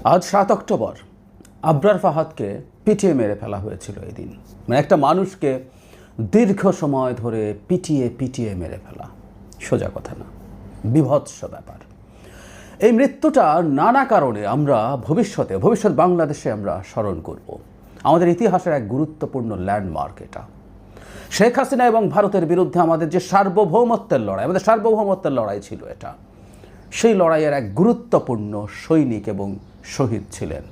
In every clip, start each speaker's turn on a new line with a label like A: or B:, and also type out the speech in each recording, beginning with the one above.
A: আজ 7 অক্টোবর আবরার ফাহাদকে পিটিয়ে মেরে ফেলা হয়েছিল। এই দিন মানে একটা মানুষকে দীর্ঘ সময় ধরে পিটিয়ে পিটিয়ে মেরে ফেলা সোজা কথা না, বিভৎস ব্যাপার। এই মৃত্যুটা নানা কারণে আমরা ভবিষ্যৎ বাংলাদেশে আমরা স্মরণ করব। আমাদের ইতিহাসের এক গুরুত্বপূর্ণ ল্যান্ডমার্ক এটা। শেখ হাসিনা এবং ভারতের বিরুদ্ধে আমাদের যে সার্বভৌমত্বের লড়াই, আমাদের সার্বভৌমত্বের লড়াই ছিল এটা। সেই লড়াইয়ের এক গুরুত্বপূর্ণ সৈনিক এবং শহীদ ছিলেন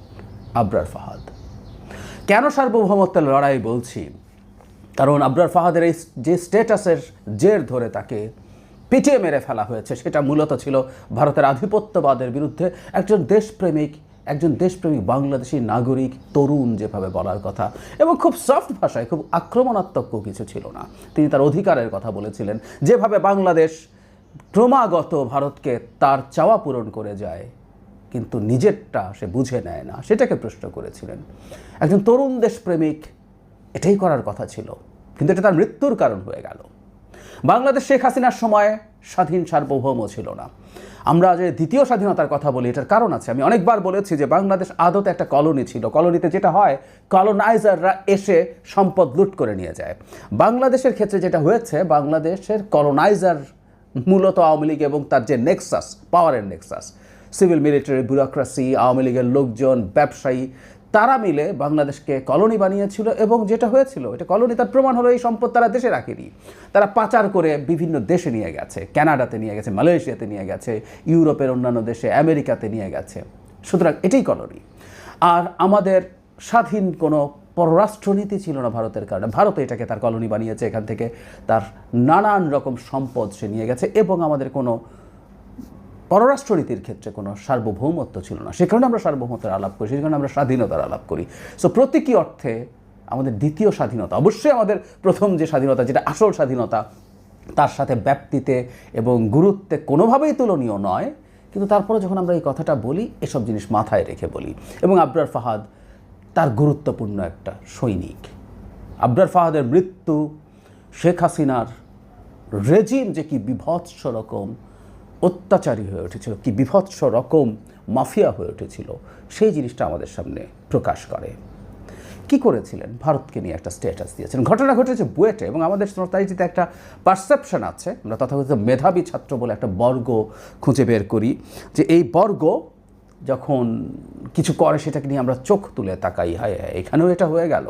A: আবরার ফাহাদ। কেন সার্বভৌমত্বের লড়াই বলছি? কারণ আবরার ফাহাদের এই যে স্ট্যাটাসের জের ধরে তাকে পিটিয়ে মেরে ফেলা হয়েছে, সেটা মূলত ছিল ভারতের আধিপত্যবাদের বিরুদ্ধে একজন দেশপ্রেমিক বাংলাদেশি নাগরিক তরুণ যেভাবে বলার কথা, এবং খুব সফট ভাষায়, খুব আক্রমণাত্মক কিছু ছিল না। তিনি তার অধিকারের কথা বলেছিলেন, যেভাবে বাংলাদেশ ক্রমাগত ভারতকে তার চাওয়া পূরণ করে যায় কিন্তু নিজেরটা সে বুঝে নেয় না, সেটাকে প্রশ্ন করেছিলেন। একজন তরুণ দেশপ্রেমিক এটাই করার কথা ছিল, কিন্তু এটা তার মৃত্যুর কারণ হয়ে গেল। বাংলাদেশ শেখ হাসিনার সময় স্বাধীন সার্বভৌম ছিল না। আমরা যে দ্বিতীয় স্বাধীনতার কথা বলি, এটার কারণ আছে। আমি অনেকবার বলেছি যে বাংলাদেশ আদতে একটা কলোনি ছিল। কলোনিতে যেটা হয়, কলোনাইজাররা এসে সম্পদ লুট করে নিয়ে যায়। বাংলাদেশের ক্ষেত্রে যেটা হয়েছে, বাংলাদেশের কলোনাইজার মূলত আওয়ামী লীগ এবং তার যে নেক্সাস, পাওয়ারের Nexus, civil military bureaucracy, Awami লীগের লোকজন, ব্যবসায়ী, তারা মিলে বাংলাদেশকে কলোনি বানিয়েছিল। এবং যেটা হয়েছিল, এটা কলোনি, তার প্রমাণ হলো এই সম্পদ তারা দেশে রাখেনি, তারা পাচার করে বিভিন্ন দেশে নিয়ে গেছে। কানাডাতে নিয়ে গেছে, মালয়েশিয়াতে নিয়ে গেছে, ইউরোপের অন্যান্য দেশে, আমেরিকাতে নিয়ে গেছে। সুতরাং এটাই কলোনি। আর আমাদের স্বাধীন কোনো পররাষ্ট্রনীতি ছিল না ভারতের কারণে। ভারত এটাকে তার কলোনি বানিয়েছে, এখান থেকে তার নানান রকম সম্পদ সে নিয়ে গেছে, এবং আমাদের কোনো পররাষ্ট্রনীতির ক্ষেত্রে কোনো সার্বভৌমত্ব ছিল না। সে কারণে আমরা সার্বভৌমত্বের আলাপ করি, সেই কারণে আমরা স্বাধীনতার আলাপ করি। সো প্রতীকী অর্থে আমাদের দ্বিতীয় স্বাধীনতা, অবশ্যই আমাদের প্রথম যে স্বাধীনতা, যেটা আসল স্বাধীনতা, তার সাথে ব্যাপ্তিতে এবং গুরুত্বে কোনোভাবেই তুলনীয় নয়। কিন্তু তারপরে যখন আমরা এই কথাটা বলি, এসব জিনিস মাথায় রেখে বলি। এবং আবরার ফাহাদ তার গুরুত্বপূর্ণ একটা সৈনিক। আবরার ফাহাদের মৃত্যু, শেখ হাসিনার রেজিম যে কি বিভৎস রকম অত্যাচারী হয়ে উঠেছিল, কি বিভৎস রকম মাফিয়া হয়ে উঠেছিল, সেই জিনিসটা আমাদের সামনে প্রকাশ করে। কি করেছিলেন? ভারতকে নিয়ে একটা স্ট্যাটাস দিয়েছেন। ঘটনা ঘটেছে বুয়েটে, এবং আমাদের সোসাইটিতে একটা পারসেপশন আছে, আমরা তথাকথিত মেধাবী ছাত্র বলে একটা বর্গ খুঁজে বের করি, যে এই বর্গ যখন কিছু করে সেটাকে নিয়ে আমরা চোখ তুলে তাকাই, হায় হায় এখানেও এটা হয়ে গেল।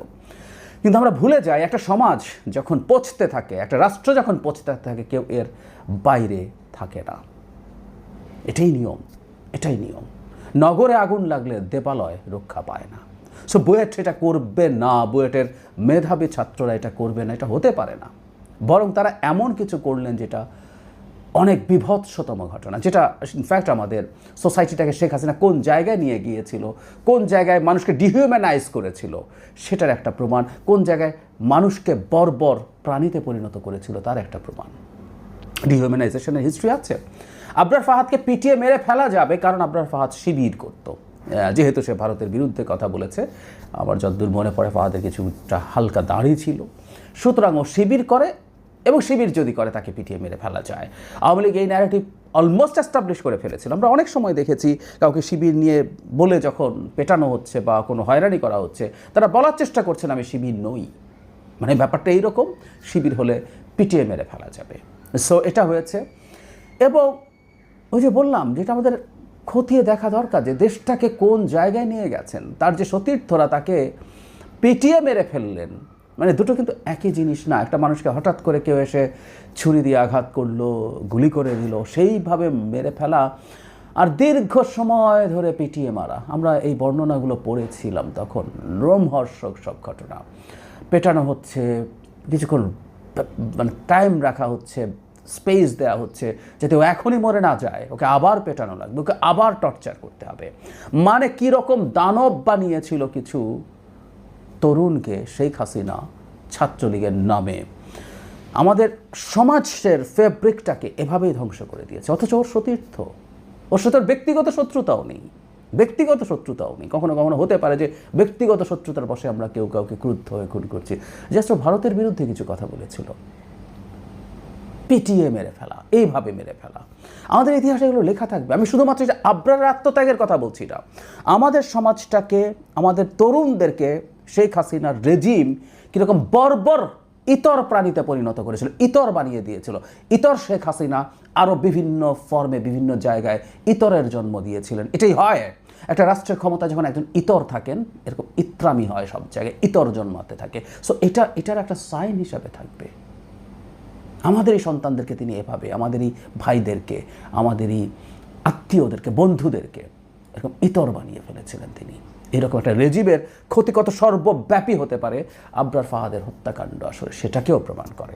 A: কিন্তু আমরা ভুলে যাই, একটা সমাজ যখন পচতে থাকে, একটা রাষ্ট্র যখন পচতে থাকে, কেউ এর বাইরে থাকে না। এটাই নিয়ম। নগরে আগুন লাগলে দেবালয় রক্ষা পায় না। সো বুয়েট এটা করবে না, বুয়েটের মেধাবী ছাত্ররা এটা করবে না, এটা হতে পারে না। বরং তারা এমন কিছু করলেন যেটা অনেক বিভৎসতম ঘটনা, যেটা ইনফ্যাক্ট আমাদের সোসাইটিটাকে শেখ হাসিনা কোন জায়গায় নিয়ে গিয়েছিল, কোন জায়গায় মানুষকে ডিহিউম্যানাইজ করেছিল সেটার একটা প্রমাণ, কোন জায়গায় মানুষকে বর্বর প্রাণীতে পরিণত করেছিল তার একটা প্রমাণ। ডিহিউম্যানাইজেশনের হিস্ট্রি আছে। আবরার ফাহাদকে পিটিয়ে মেরে ফেলা যাবে কারণ আবরার ফাহাদ শিবির করত। যেহেতু সে ভারতের বিরুদ্ধে কথা বলেছে, আমার যতদূর মনে পড়ে ফাহাদের কিছুটা হালকা দাড়ি ছিল, সুতরাং ও শিবির করে, এবং শিবির যদি করে তাকে পিটিয়ে মেরে ফেলা যায়। আওয়ামী লীগ এই ন্যারেটিভ অলমোস্ট এস্টাবলিশ করে ফেলেছিল। আমরা অনেক সময় দেখেছি কাউকে শিবির নিয়ে বলে যখন পেটানো হচ্ছে বা কোনো হয়রানি করা হচ্ছে, তারা বলার চেষ্টা করছেন আমি শিবির নই। মানে ব্যাপারটা এইরকম, শিবির হলে পিটিয়ে মেরে ফেলা যাবে। সো এটা হয়েছে। এবং ওই যে বললাম, যেটা আমাদের খতিয়ে দেখা দরকার, যে দেশটাকে কোন জায়গায় নিয়ে গেছেন, তার যে সতীর্থরা তাকে পিটিয়ে মেরে ফেললেন, মানে দুটো কিন্তু একই জিনিস না। একটা মানুষকে হঠাৎ করে কেউ এসে ছুরি দিয়ে আঘাত করলো, গুলি করে দিল, সেইভাবে মেরে ফেলা, আর দীর্ঘ সময় ধরে পিটিয়ে মারা। আমরা এই বর্ণনাগুলো পড়েছিলাম তখন, রোমহর্ষক সব ঘটনা। পেটানো হচ্ছে, কিছুক্ষণ মানে টাইম রাখা হচ্ছে, স্পেস দেওয়া হচ্ছে যাতে ও এখনই মরে না যায়, ওকে আবার পেটানো লাগবে, ওকে আবার টর্চার করতে হবে। মানে কীরকম দানব বানিয়েছিল কিছু তরুণকে শেখ হাসিনা ছাত্রলীগের নামে। আমাদের সমাজের ফেব্রিকটাকে এভাবেই ধ্বংস করে দিয়েছে। অথচ ওর সতীর্থ, ওর সাথে ব্যক্তিগত শত্রুতাও নেই। কখনো কখনো হতে পারে যে ব্যক্তিগত শত্রুতার বশে আমরা কেউ কাউকে ক্রুদ্ধ হয়ে খুন করছি। জাস্ট ভারতের বিরুদ্ধে কিছু কথা বলেছিল, পিটিয়ে মেরে ফেলা, এইভাবে মেরে ফেলা। আমাদের ইতিহাসে এগুলো লেখা থাকবে। আমি শুধুমাত্র যে আবরারের আত্মত্যাগের কথা বলছি না, আমাদের সমাজটাকে, আমাদের তরুণদেরকে শেখ হাসিনার রেজিম কীরকম বর্বর ইতর প্রাণীতে পরিণত করেছিল, ইতর বানিয়ে দিয়েছিল। ইতর শেখ হাসিনা আরও বিভিন্ন ফর্মে বিভিন্ন জায়গায় ইতরের জন্ম দিয়েছিলেন। এটাই হয় একটা রাষ্ট্রের ক্ষমতা, যখন একজন ইতর থাকেন এরকম ইত্রামি হয়, সব জায়গায় ইতর জন্মাতে থাকে। সো এটার একটা সাইন হিসাবে থাকবে। আমাদেরই সন্তানদেরকে তিনি এভাবে, আমাদেরই ভাইদেরকে, আমাদেরই আত্মীয়দেরকে, বন্ধুদেরকে এরকম ইতর বানিয়ে ফেলেছিলেন তিনি। এরকম একটা রেজিমের ক্ষতি কত সর্বব্যাপী হতে পারে আবরার ফাহাদের হত্যাকাণ্ড আসলে সেটাকেও প্রমাণ করে।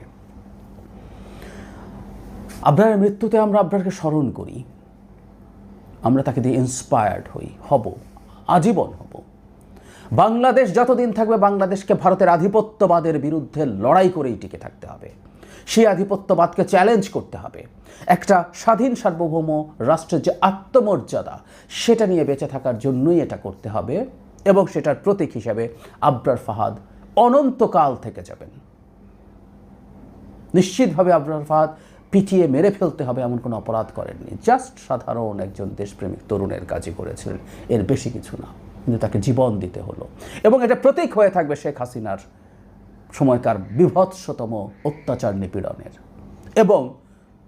A: আবরারের মৃত্যুতে আমরা আবরারকে স্মরণ করি, আমরা তাকে দিয়ে ইন্সপায়ার্ড হব, আজীবন হব। বাংলাদেশ যতদিন থাকবে, বাংলাদেশকে ভারতের আধিপত্যবাদের বিরুদ্ধে লড়াই করেই টিকে থাকতে হবে। সেই আধিপত্যবাদকে চ্যালেঞ্জ করতে হবে। একটা স্বাধীন সার্বভৌম রাষ্ট্রের যে আত্মমর্যাদা, সেটা নিয়ে বেঁচে থাকার জন্যই এটা করতে হবে। এবং সেটার প্রতীক হিসাবে আবরার ফাহাদ অনন্তকাল থেকে যাবেন। নিশ্চিতভাবে আবরার ফাহাদ পিটিয়ে মেরে ফেলতে হবে এমন কোনো অপরাধ করেননি, জাস্ট সাধারণ একজন দেশপ্রেমিক তরুণের কাজই করেছিলেন, এর বেশি কিছু না। কিন্তু তাকে জীবন দিতে হলো। এবং এটা প্রতীক হয়ে থাকবে শেখ হাসিনার সময়কার বিভৎসতম অত্যাচার নিপীড়নের। এবং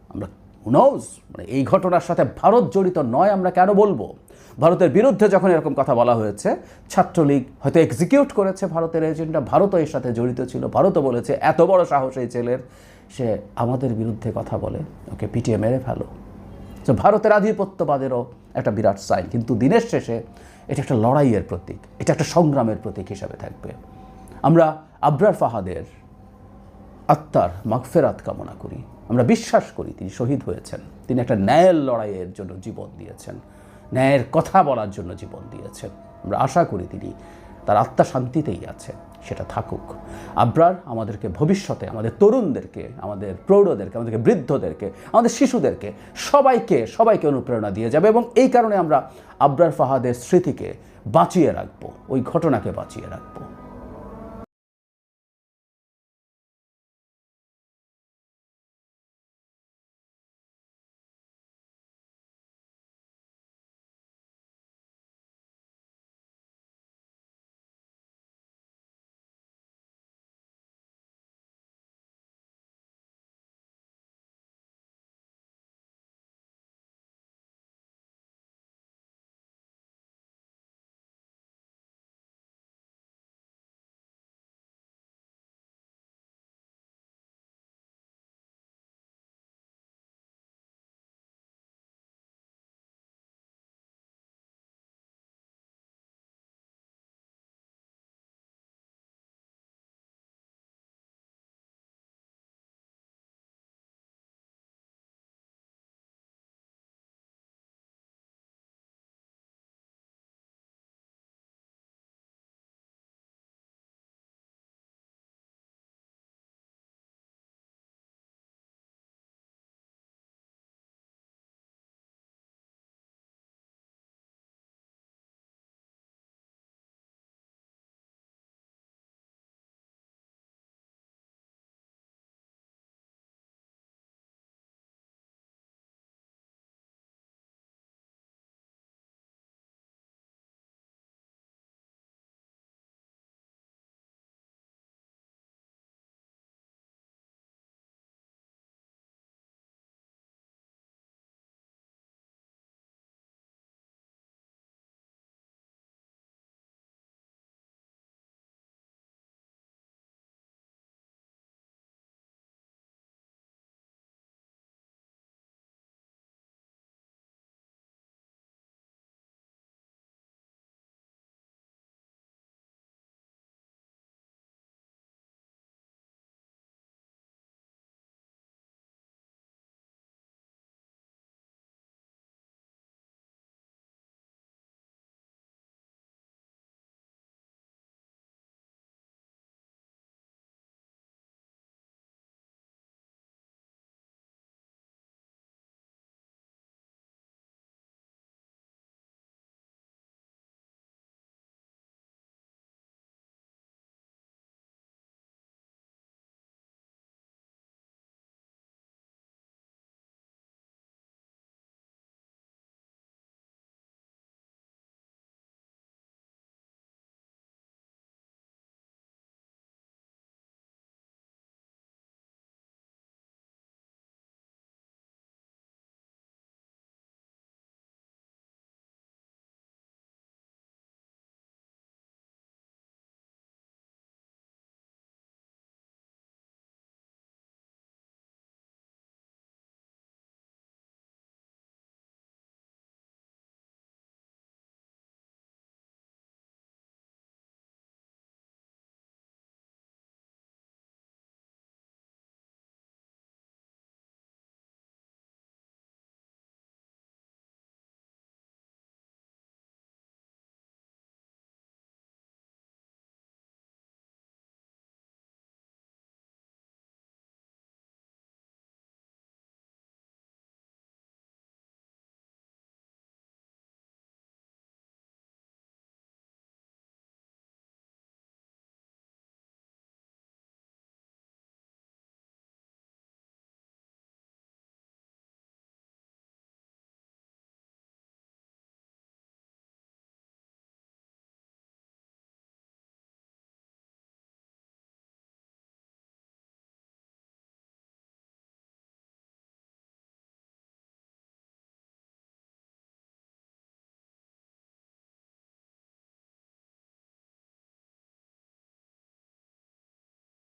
A: আমরা নোজ, মানে এই ঘটনার সাথে ভারত জড়িত নয় আমরা কেন বলবো? ভারতের বিরুদ্ধে যখন এরকম কথা বলা হয়েছে, ছাত্রলীগ হয়তো এক্সিকিউট করেছে ভারতের এজেন্ডা, ভারতও এর সাথে জড়িত ছিল। ভারতও বলেছে এত বড় সাহস এই ছেলের, সে আমাদের বিরুদ্ধে কথা বলে, ওকে পিটিয়ে মেরে ফেলো। তো ভারতের আধিপত্যবাদেরও একটা বিরাট সাইন। কিন্তু দিনের শেষে এটা একটা লড়াইয়ের প্রতীক, এটা একটা সংগ্রামের প্রতীক হিসাবে থাকবে। আমরা আবরার ফাহাদের আত্মার মাগফিরাত কামনা করি। আমরা বিশ্বাস করি তিনি শহীদ হয়েছেন, তিনি একটা ন্যায়ের লড়াইয়ের জন্য জীবন দিয়েছেন, ন্যায়ের কথা বলার জন্য জীবন দিয়েছেন। আমরা আশা করি তিনি তার আত্মা শান্তিতেই আছে, সেটা থাকুক। আবরার আমাদেরকে ভবিষ্যতে, আমাদের তরুণদেরকে, আমাদের প্রৌঢ়দেরকে, আমাদেরকে বৃদ্ধদেরকে, আমাদের শিশুদেরকে, সবাইকে অনুপ্রেরণা দিয়ে যাবে। এবং এই কারণে আমরা আবরার ফাহাদের স্মৃতিকে বাঁচিয়ে রাখবো, ওই ঘটনাকে বাঁচিয়ে রাখবো।